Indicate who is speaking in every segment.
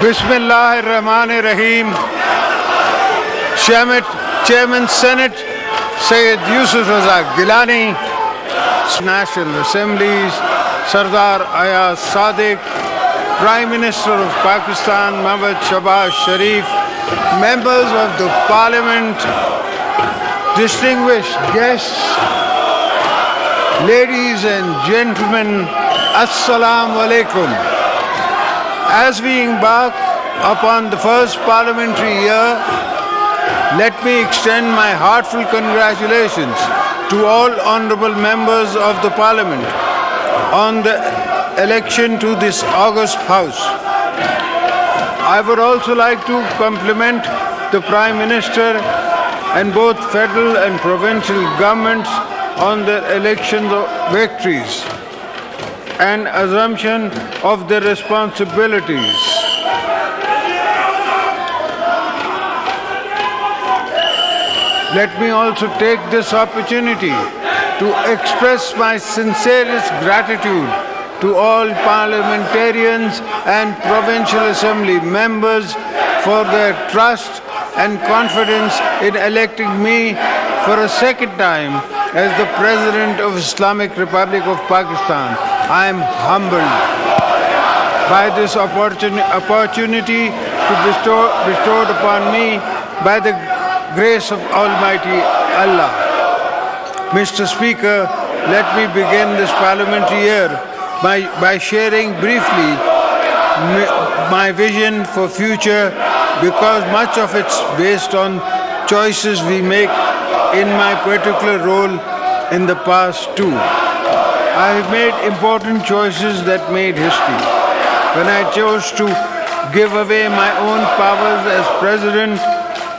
Speaker 1: Bismillahirrahmanirrahim. Chairman Senate Syed Yusuf Raza Gilani, National Assemblies Sardar Ayaz Sadiq, Prime Minister of Pakistan Mehbooba Shahbaz Sharif, members of the Parliament, distinguished guests, ladies and gentlemen, Assalamu alaikum. As we embark upon the first parliamentary year, let me extend my heartfelt congratulations to all honourable members of the Parliament on the election to this august House. I would also like to compliment the Prime Minister and both federal and provincial governments on their election victories and assumption of their responsibilities. Let me also take this opportunity to express my sincerest gratitude to all parliamentarians and provincial assembly members for their trust and confidence in electing me for a second time as the President of Islamic Republic of Pakistan. I am humbled by this opportunity bestowed upon me by the grace of Almighty Allah. Mr. Speaker, let me begin this parliamentary year by sharing briefly my vision for future, because much of it's based on choices we make in my particular role in the past too. I have made important choices that made history when I chose to give away my own powers as President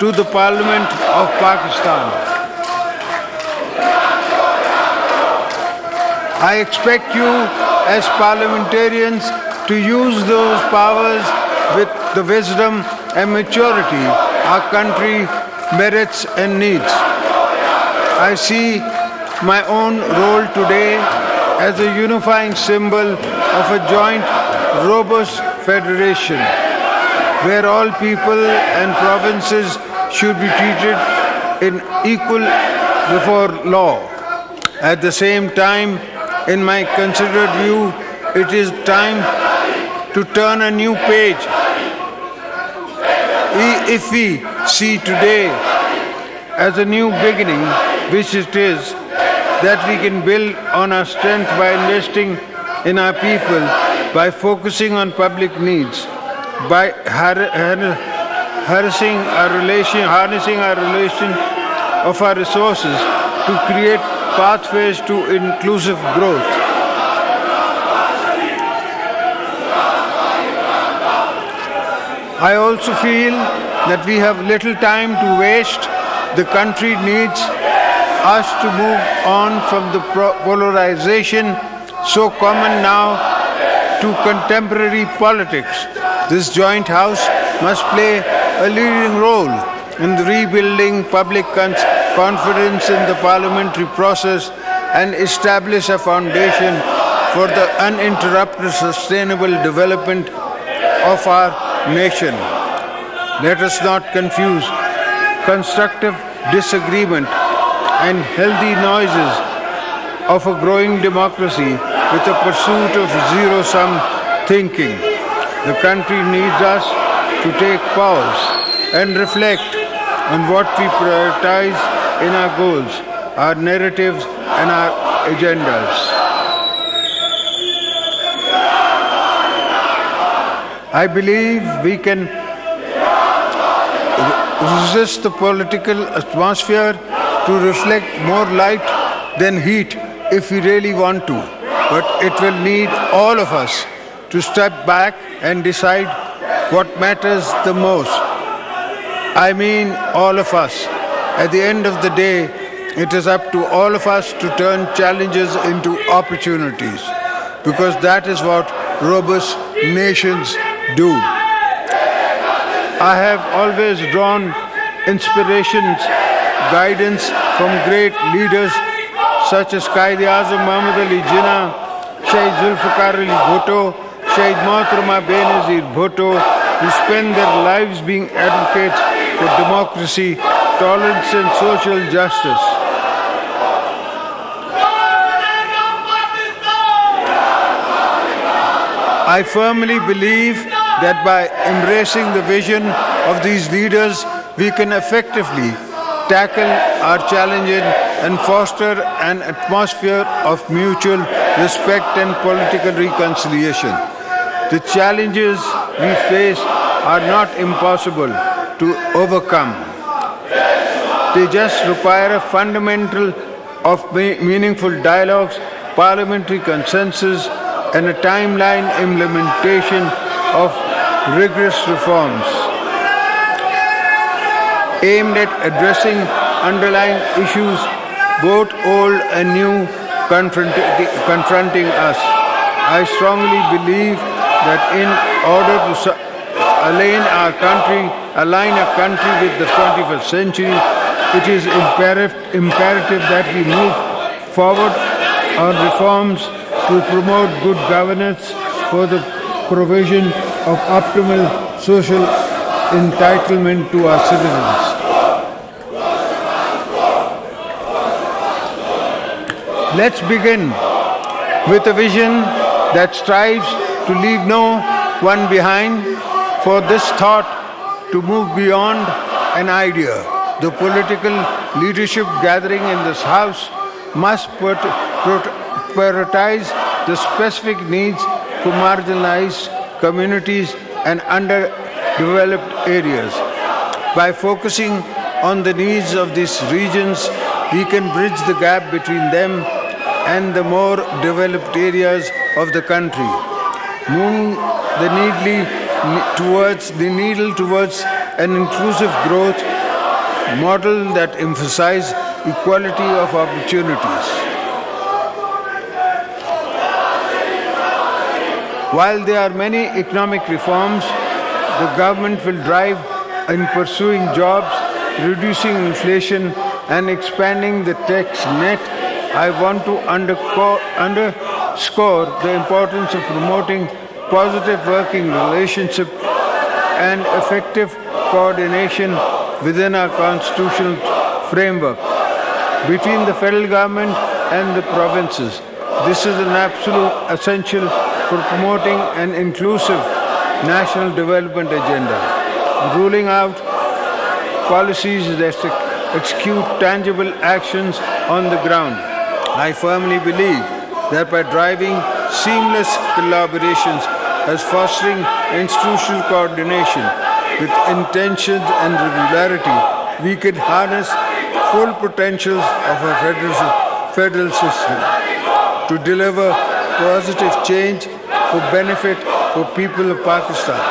Speaker 1: to the Parliament of Pakistan. I expect you as parliamentarians to use those powers with the wisdom and maturity our country merits and needs. I see my own role today as a unifying symbol of a joint, robust federation, where all people and provinces should be treated in equal before law. At the same time, in my considered view, it is time to turn a new page. If we see today as a new beginning, which it is, that we can build on our strength by investing in our people, by focusing on public needs, by harnessing our relation of our resources to create pathways to inclusive growth. I also feel that we have little time to waste. The country needs us to move on from the polarization so common now to contemporary politics. This joint house must play a leading role in the rebuilding public confidence in the parliamentary process and establish a foundation for the uninterrupted sustainable development of our nation. Let us not confuse constructive disagreement and healthy noises of a growing democracy with a pursuit of zero-sum thinking. The country needs us to take pause and reflect on what we prioritize in our goals, our narratives and our agendas. I believe we can resist the political atmosphere to reflect more light than heat if we really want to. But it will need all of us to step back and decide what matters the most. I mean all of us. At the end of the day, it is up to all of us to turn challenges into opportunities, because that is what robust nations do. I have always drawn inspirations, guidance from great leaders such as Quaid-e-Azam Muhammad Ali Jinnah, Shahid Zulfikar Ali Bhutto, Shahid Mohtharama Benazir Bhutto, who spend their lives being advocates for democracy, tolerance and social justice. I firmly believe that by embracing the vision of these leaders, we can effectively tackle our challenges and foster an atmosphere of mutual respect and political reconciliation. The challenges we face are not impossible to overcome. They just require a fundamental of meaningful dialogues, parliamentary consensus, and a timeline implementation of rigorous reforms aimed at addressing underlying issues, both old and new, confronting us. I strongly believe that in order to align our country with the 21st century, it is imperative that we move forward on reforms to promote good governance for the provision of optimal social entitlement to our citizens. Let's begin with a vision that strives to leave no one behind. For this thought to move beyond an idea, the political leadership gathering in this House must prioritize the specific needs for marginalized communities and underdeveloped areas. By focusing on the needs of these regions, we can bridge the gap between them and the more developed areas of the country, moving the needle towards an inclusive growth model that emphasizes equality of opportunities. While there are many economic reforms the government will drive in pursuing jobs, reducing inflation, and expanding the tax net, I want to underscore the importance of promoting positive working relationship and effective coordination within our constitutional framework between the federal government and the provinces. This is an absolute essential for promoting an inclusive national development agenda, ruling out policies that execute tangible actions on the ground. I firmly believe that by driving seamless collaborations as fostering institutional coordination with intentions and regularity, we can harness full potentials of our federal system to deliver positive change for benefit for people of Pakistan.